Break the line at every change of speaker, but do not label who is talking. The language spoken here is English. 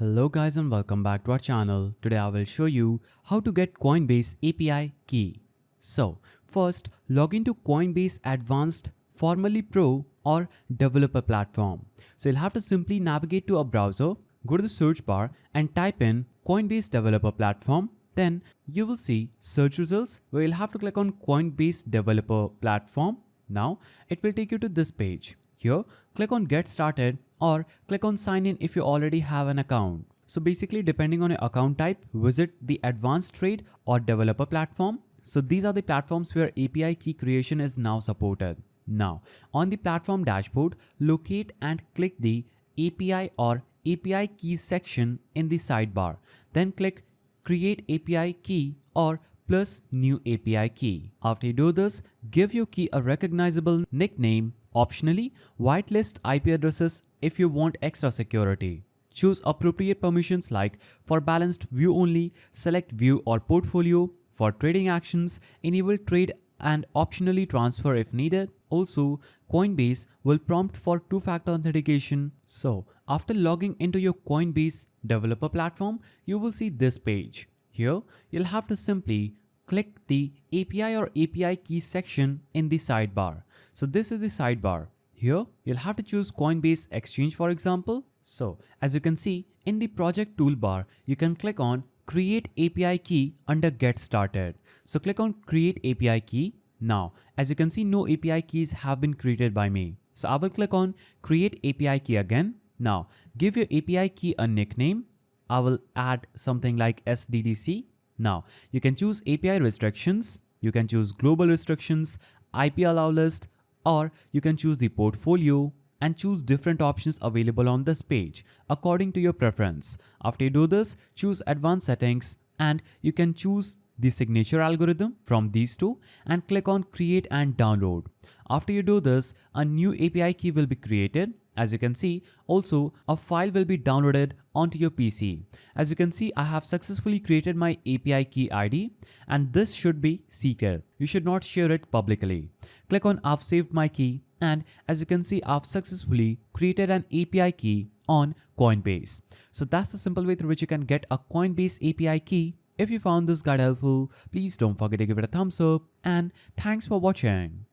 Hello guys and welcome back to our channel. Today I will show you how to get Coinbase API Key. So first log into Coinbase Advanced, formerly Pro or Developer platform. So you'll have to simply navigate to a browser, go to the search bar and type in Coinbase Developer platform. Then you will see search results where you'll have to click on Coinbase Developer platform. Now it will take you to this page. Here, click on Get Started or click on Sign In if you already have an account. So basically, depending on your account type, visit the Advanced Trade or Developer platform. So these are the platforms where API key creation is now supported. Now, on the platform dashboard, locate and click the API or API keys section in the sidebar. Then click Create API Key or plus New API Key. After you do this, give your key a recognizable nickname. Optionally, whitelist IP addresses if you want extra security. Choose appropriate permissions like for balanced view only, select view or portfolio. For trading actions, enable trade and optionally transfer if needed. Also, Coinbase will prompt for two-factor authentication. So, after logging into your Coinbase developer platform, you will see this page. Here, you'll have to simply click the API or API key section in the sidebar. So this is the sidebar. Here, you'll have to choose Coinbase Exchange for example. So as you can see in the project toolbar, you can click on Create API Key under Get Started. So click on Create API Key. Now, as you can see, no API keys have been created by me. So I will click on Create API Key again. Now, give your API key a nickname. I will add something like SDDC. Now, you can choose API restrictions, you can choose global restrictions, IP allow list, or you can choose the portfolio and choose different options available on this page according to your preference. After you do this, choose advanced settings and you can choose the signature algorithm from these two and click on create and download. After you do this, a new API key will be created. As you can see, also a file will be downloaded onto your PC. As you can see, I have successfully created my API key ID and this should be secret. You should not share it publicly. Click on I've saved my key and as you can see, I've successfully created an API key on Coinbase. So that's the simple way through which you can get a Coinbase API key. If you found this guide helpful, please don't forget to give it a thumbs up and thanks for watching.